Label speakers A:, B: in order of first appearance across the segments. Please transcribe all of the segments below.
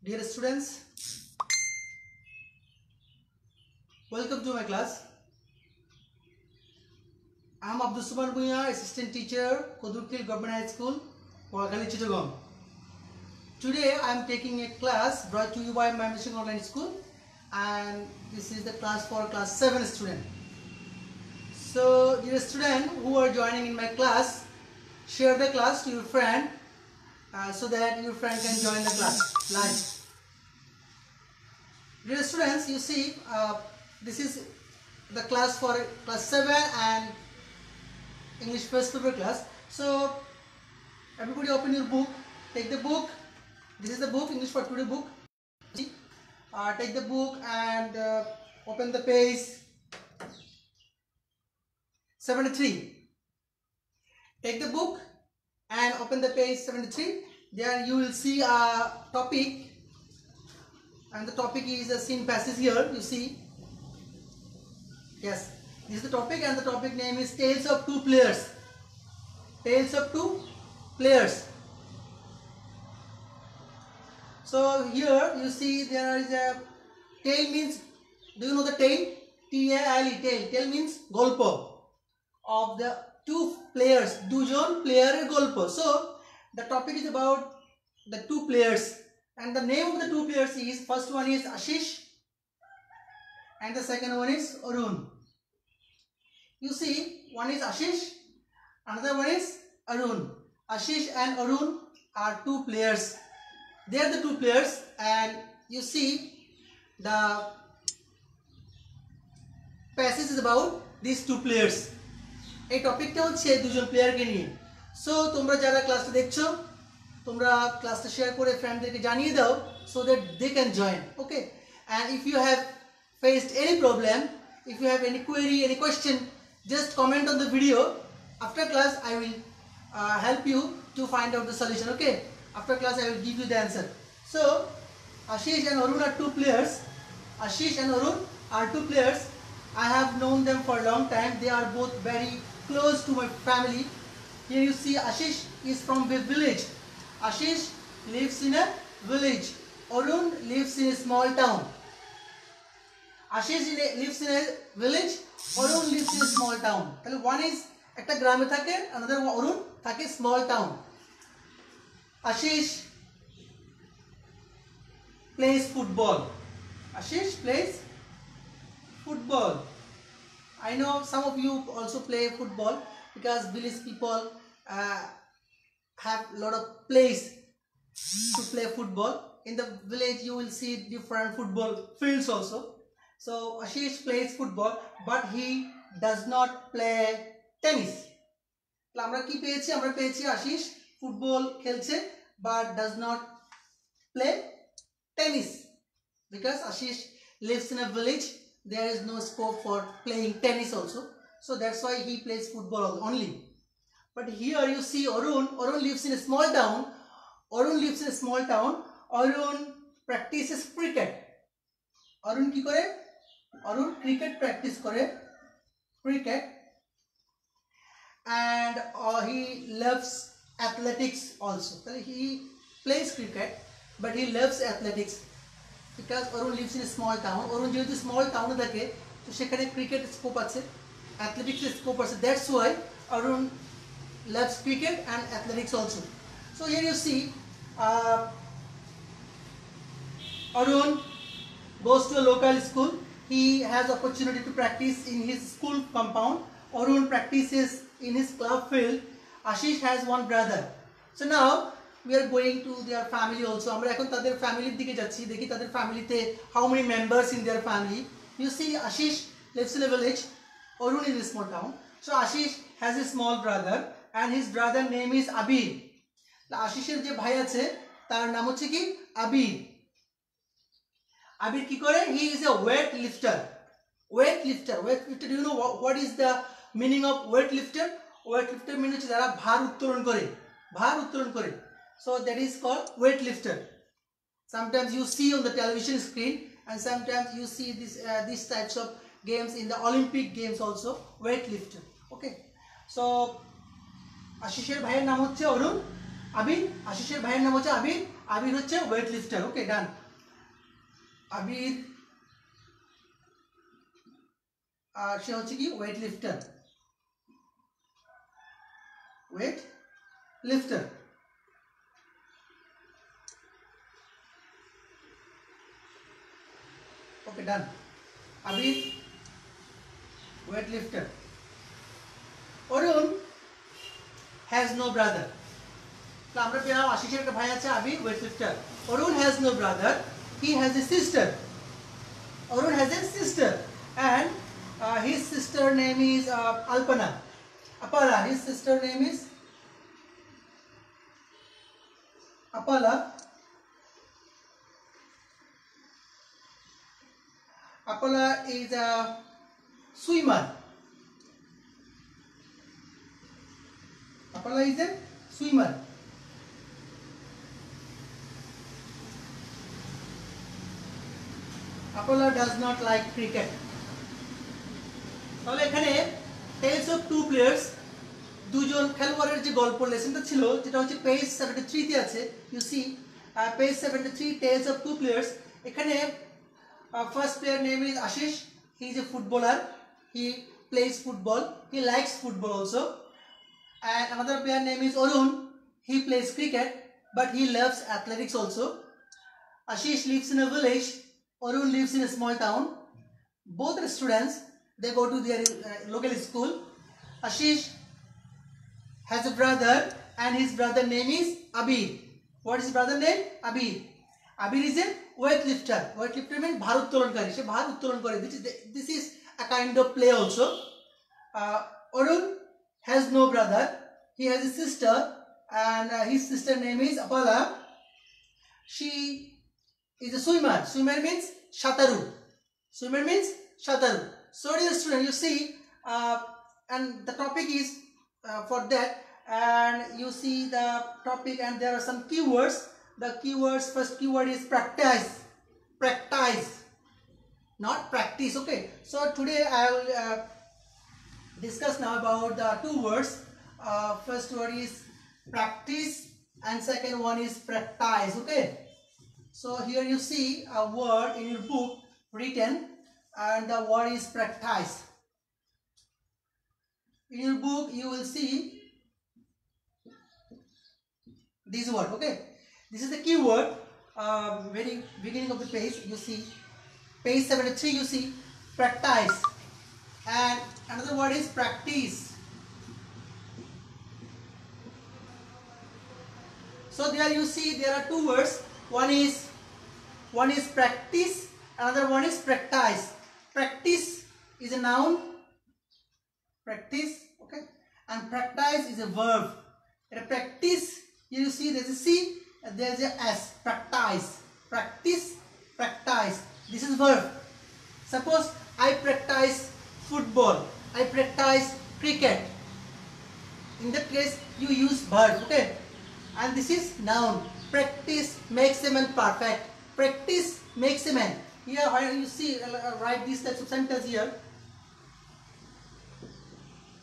A: Dear students, welcome to my class. I am Abdul Suman Bhuiya, assistant teacher, Kodurkil Government High School, Polakhali, Chittagong. Today I am taking a class brought to you by my Mission Online School, and this is the class for class 7 student. So, dear student who are joining in my class, share the class to your friend so that your friend can join the class live. Dear students, you see, this is the class for class 7 and English first paper class. So, everybody open your book, take the book. This is the book, English for Today book. Take the book and open the page 73. Take the book and open the page 73. There you will see a topic, and the topic is a scene passage here. You see, yes, this is the topic, and the topic name is Tales of Two Players. Tales of Two Players. So here you see there is a tale means, do you know the tale? T-A-L-E, tale. Tale means golpo of the two players. Dujon player golpo. So the topic is about the two players, and the name of the two players is, first one is Ashish and the second one is Arun. You see, one is Ashish, another one is Arun. Ashish and Arun are two players. They are the two players, and you see the passage is about these two players. এই টপিকটা হচ্ছে দুজন প্লেয়ারকে নিয়ে। So তোমরা যারা ক্লাসটা দেখছো, তোমরা ক্লাসটা শেয়ার করে ফ্রেন্ডদেরকে জানিয়ে দাও so that they can join. Okay, and if you have faced any problem, if you have any query, any question, just comment on the video. After class I will help you to find out the solution. Okay, after class I will give you the answer. So Ashish and Arun are two players. Ashish and Arun are two players. I have known them for a long time. They are both very close to my family. Here you see Ashish is from a village. Ashish lives in a village. Arun lives in a small town. Ashish lives in a village. Arun lives in a small town. One is ekta grame thake, another Arun thake small town. Ashish plays football. Ashish plays football. I know some of you also play football because village people have a lot of place to play football. In the village you will see different football fields also. So Ashish plays football, but he does not play tennis. আমরা কি পেয়েছি? আমরা পেয়েছি Ashish football খেলছে but does not play tennis because Ashish lives in a village. There is no scope for playing tennis also, so that's why he plays football only. But here you see Arun lives in a small town. Arun lives in a small town. Arun practices cricket. Arun ki kore? Arun cricket practice kore. Cricket. And he loves athletics also. So he plays cricket, but he loves athletics. Because Arun lives in a small town. Arun যেহেতু small town এ থাকে, তো সেখানে cricket scope আছে, athletics scope আছে. That's why Arun loves cricket and athletics also. So here you see Arun goes to a local school. He has opportunity to practice in his school compound. Arun practices in his club field. Ashish has one brother. So now we are going to their family also. আমরা এখন তাদের ফ্যামিলির দিকে যাচ্ছি, দেখি তাদের ফ্যামিলিতে how many members in their family. You see Ashish lives in a village, Arun is in a small town. So Ashish has a small brother and his brother name is Abir. Ashishের যে ভাই আছে তার নাম হচ্ছে কি? Abir. Abir কি করে? He is a weightlifter. Weightlifter. Weightlifter, do you know what is the meaning of weightlifter? Weightlifter means হচ্ছে যারা ভার উত্তোলন করে, ভার উত্তোলন করে. So that is called weightlifter. Sometimes you see on the television screen, and sometimes you see these types of games in the Olympic games also. Weightlifter. Okay. So Ashish's ভাইয়ের নাম হচ্ছে Arun. Abir. Ashish's ভাইয়ের নাম হচ্ছে Abir. আবির হচ্ছে wait lifter. Okay, done. আবির আর সে হচ্ছে কি weight lifter, weight lifter. Okay, done. Abir weight lifter. Arun has no brother. তো আমরা পেলাম আশিসের একটা ভাই আছে, Abir weight lifter. Arun has no brother, he has a sister. Arun has a sister, and his sister name is Alpana. Apala. His sister name is Apala. Apala is a swimmer. Apala is a swimmer. Apollo does not like cricket. তাহলে এখানে tales of two players, দুজন খেলোয়াড়ের যে গল্প লেসনটা ছিল, যেটা হচ্ছে page 73 তে আছে। You see page 73, tells of two players. এখানে first player name is Ashis. He is a footballer, he plays football, he likes football also. And another player name is Arun. He plays cricket, but he loves athletics also. Ashish lives in a village. Arun lives in a small town. Both are students. They go to their local school. Ashish has a brother, and his brother name is Abir. What is his brother name? Abir. Abir is a weightlifter. Weightlifter means bhar uttolankari. She bhar uttolan kore. This is a kind of play also. Arun has no brother. He has a sister, and his sister name is Apala. She is a swimmer. Swimmer means shataru. Swimmer means shataru. So dear student, you see, and the topic is for that, and you see the topic, and there are some keywords. The keywords, first keyword is practice. Practice, not practice. Okay, so today I will discuss now about the two words. First word is practice, and second one is practice. Okay, so here you see a word in your book written, and the word is practice. In your book you will see this word. Okay, this is the keyword. Very beginning of the page, you see page 73, you see practice, and another word is practice. So there you see there are two words. One is practice, another one is practice. Practice is a noun, practice, okay, and practice is a verb. In a practice, you see there is a C, and there is a S. Practice, practice, practice. This is verb. Suppose I practice football, I practice cricket. In that case, you use verb, okay, and this is noun. Practice makes a man perfect. Practice makes a man. Here, where you see, write this types of sentence here.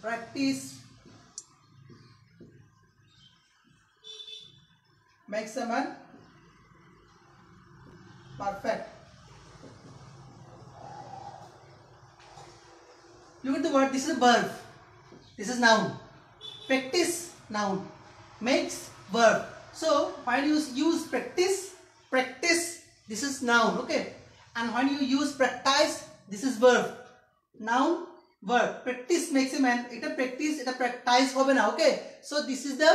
A: Practice makes a man perfect. Look at the word. This is a verb. This is noun. Practice, noun. Makes, verb. So when you use practice, practice, this is noun. Okay, and when you use practice, this is verb. Noun, verb. Practice makes a man. It a practice, it a practice hobe na. Okay, so this is the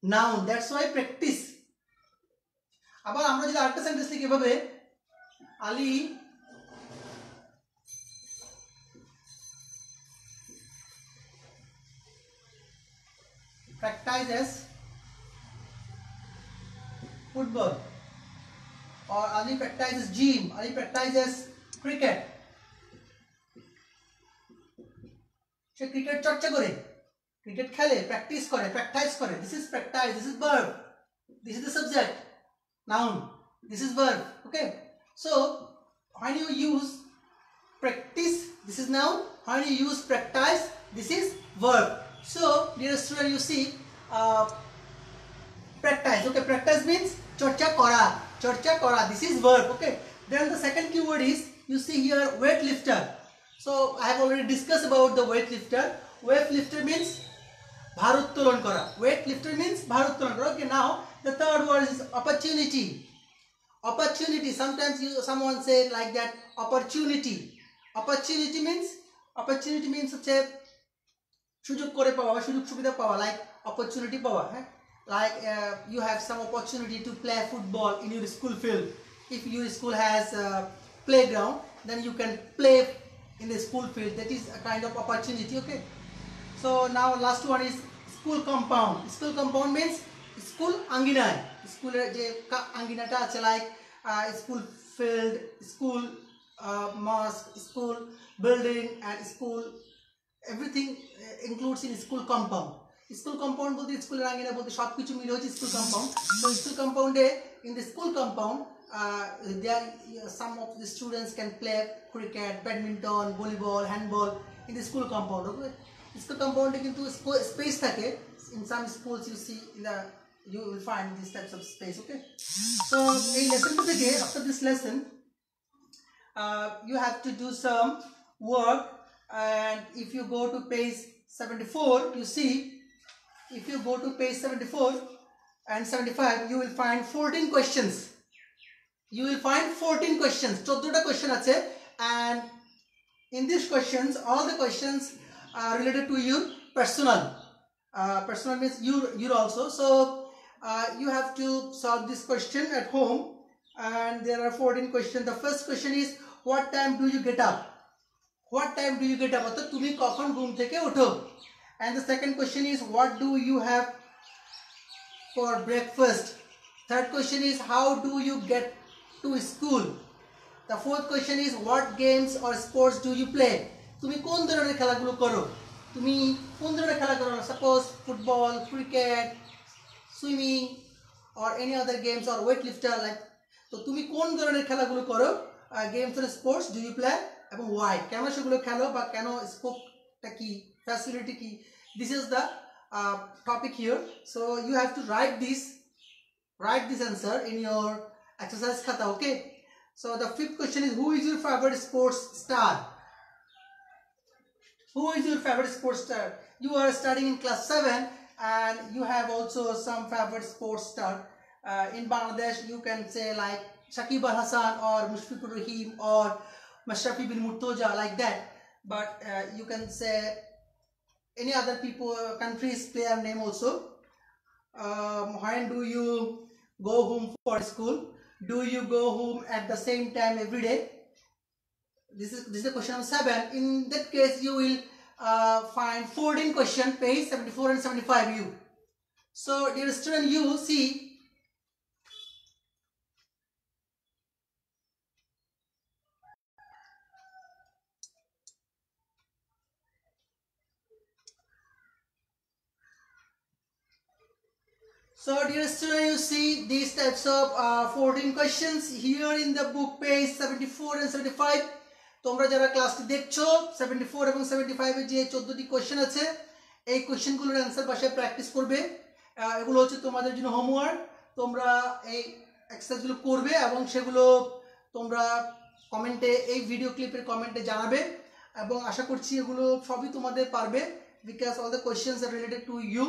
A: noun. That's why practice. আবার আমরা যদি আরেকটা sentence লিখি এভাবে, Ali practices football, or Ali practices gym, Ali practices cricket. Say cricket চর্চা করে, cricket খেলে, practice করে, প্র্যাকটাইজ করে। This is practice, this is verb, this is the subject, noun, this is verb. Okay, so when you use practice, this is noun. When you use practice, this is verb. So dear student, you see practice. Okay, practice means Charcha kora. This is verb. Okay. Then the second keyword is, you see here, weightlifter. So I have already discussed about the weightlifter. Weightlifter means bharottolon kora. Weightlifter means bharottolon kora. Okay. Now the third word is opportunity. Opportunity. Sometimes someone say like that, opportunity. Opportunity means হচ্ছে সুযোগ করে পাওয়া, সুযোগ সুবিধা পাওয়া, like opportunity পাওয়া, like you have some opportunity to play football in your school field. If your school has a playground, then you can play in the school field. That is a kind of opportunity. Okay. So now last one is school compound. School compound means school angina. School je angina ta ache, like school field, school mosque, school building, and school, everything includes in school compound. School compound bolte school angina bolte sob kichu mile hoche school compound. So school compound in the school compound there some of the students can play cricket, badminton, volleyball, handball in the school compound. Okay. School compound kintu space thake. In some schools you see you will find these types of space. Okay. So in lesson today, after this lesson, you have to do some work, and if you go to page 74, you see, if you go to page 74 and 75, you will find 14 questions. You will find 14 questions. 14 question ache, and in these questions, all the questions are related to your personal. Personal means you also. So you have to solve this question at home, and there are 14 questions. The first question is, what time do you get up? What time do you get up? অর্থাৎ তুমি কখন ঘুম থেকে ওঠো? And the second question is, what do you have for breakfast? Third question is, how do you get to school? The fourth question is, what games or sports do you play? তুমি কোন ধরনের খেলাগুলো করো? তুমি কোন ধরনের খেলা করো? Suppose football, cricket, swimming, or any other games, or weightlifter, like. তো তুমি কোন ধরনের খেলাগুলো করো? Games or sports do you play? এবং why? কেন সেগুলো খেলো, বা কেন স্কোপটা কি, ফ্যাসিলিটি কি? This is the topic here. So you have to write this answer in your exercise khata. Okay. So the fifth question is, who is your favorite sports star? Who is your favorite sports star? You are studying in class 7, and you have also some favorite sports star. In Bangladesh, you can say like Shakib Al Hasan or Mushfiqur Rahim or Mashrafi bin Murtoja, like that. But you can say any other people, countries player name also. When do you go home for school? Do you go home at the same time every day? This is the question number 7. In that case, you will find 14 question, page 74 and 75 you. So dear student, you see, so dear student, you see these types of 14 questions here in the book, page 74 and 75. তোমরা যারা ক্লাসটি দেখছো 74 এবং 75 এর যে 14টি question আছে, এই কোশ্চেনগুলোর answer বাসায় প্র্যাকটিস করবে। এগুলো হচ্ছে তোমাদের জন্য হোমওয়ার্ক। তোমরা এই এক্সারসাইজগুলো করবে এবং সেগুলো তোমরা কমেন্টে, এই ভিডিও ক্লিপের কমেন্টে জানাবে, এবং আশা করছি এগুলো সবই তোমাদের পারবে, because all the questions are related to you.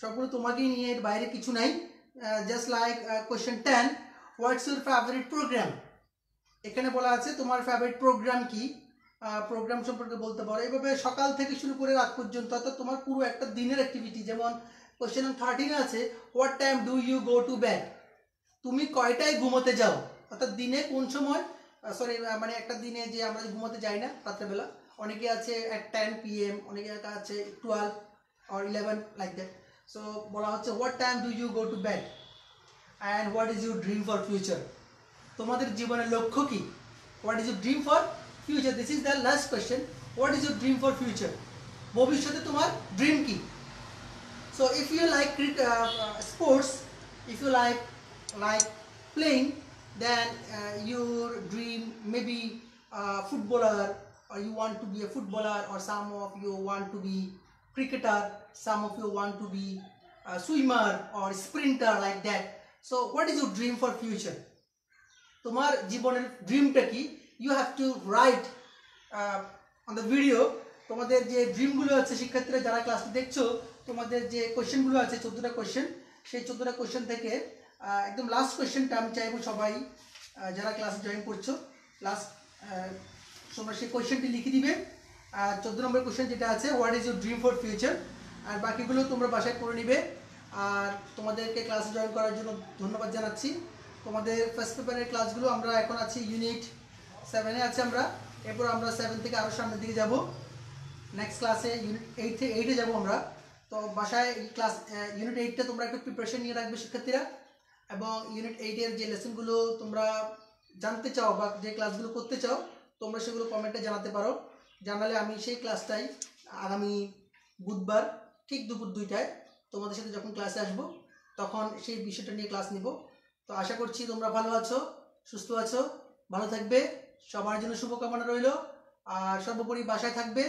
A: সবগুলো তোমাকেই নিয়ে, এর বাইরে কিছু নাই। Just like question 10, what's your favourite programme? এখানে বলা আছে তোমার ফেভারিট প্রোগ্রাম কি, প্রোগ্রাম সম্পর্কে বলতে পারো। এইভাবে সকাল থেকে শুরু করে রাত পর্যন্ত, অর্থাৎ তোমার পুরো একটা দিনের অ্যাক্টিভিটি। যেমন কোশ্চেন 13 আছে, what time do you go to bed? তুমি কয়টায় ঘুমোতে যাও? অর্থাৎ দিনে কোন সময়, সরি মানে একটা দিনে যে আমরা ঘুমোতে যাই না রাত্রেবেলা, অনেকে আছে at 10 PM, অনেকে আছে 12 or 11 লাইক দ্যাট। সো বলা হচ্ছে what time do you go to bed, and what is your dream for future? তোমাদের জীবনের লক্ষ্য কি? What is your dream for future? This is the last question, what is your dream for future? ভবিষ্যতে তোমার dream কি? So if you like sports, if you like playing, then your dream may be a footballer, or you want to be a footballer, or some of you want to be cricketer, some of you want to be a swimmer or sprinter, like that. So what is your dream for future? তোমার জীবনের ড্রিমটা কি? You have to write on the video তোমাদের যে ড্রিমগুলো আছে। শিক্ষার্থীরা যারা ক্লাসটি দেখছো, তোমাদের যে কোয়েশ্চেনগুলো আছে 14টা কোয়েশ্চেন, সেই 14টা কোয়েশ্চেন থেকে একদম লাস্ট কোয়েশ্চেনটা আমি চাইবো সবাই যারা ক্লাসে জয়েন করছো লাস্ট তোমরা সেই কোয়েশ্চেনটি লিখে দিবে। 14 নম্বর কোয়েশ্চেন যেটা আছে, what is your dream for future. আর বাকিগুলো তোমরা বাসায় করে নিবে। আর তোমাদেরকে ক্লাসে জয়েন করার জন্য ধন্যবাদ জানাচ্ছি। তোমাদের ফার্স্ট পেপারের ক্লাসগুলো আমরা এখন আছি ইউনিট 7-এ আছে আমরা। এরপর আমরা 7 থেকে আরও সামনের দিকে যাব। নেক্সট ক্লাসে ইউনিট 8-এ যাবো আমরা। তো বাসায় ক্লাস ইউনিট 8টা তোমরা একটু প্রিপারেশন নিয়ে রাখবে শিক্ষার্থীরা। এবং ইউনিট 8-এর যে লেসনগুলো তোমরা জানতে চাও বা যে ক্লাসগুলো করতে চাও, তোমরা সেগুলো কমেন্টে জানাতে পারো। জানালে আমি সেই ক্লাসটাই আগামী বুধবার ঠিক দুপুর 2টায় তোমাদের সাথে যখন ক্লাসে আসবো তখন সেই বিষয়টা নিয়ে ক্লাস নিব। তো আশা করছি তোমরা ভালো আছো, সুস্থ আছো, ভালো থাকবে। সবার জন্য শুভকামনা রইল। আর সর্বোপরি বাসায় থাকবে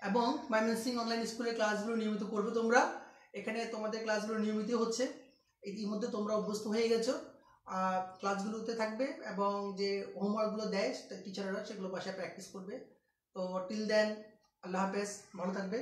A: এবং ময়মনসিংহ অনলাইন স্কুলের ক্লাসগুলো নিয়মিত করবে তোমরা। এখানে তোমাদের ক্লাসগুলো নিয়মিত হচ্ছে, ইতিমধ্যে তোমরা অভ্যস্ত হয়ে গেছো। ক্লাসগুলোতে থাকবে এবং যে হোমওয়ার্কগুলো দেয় টিচাররা সেগুলো বাসায় প্র্যাকটিস করবে। তো টিল দেন আল্লাহ হাফেজ, ভালো থাকবে।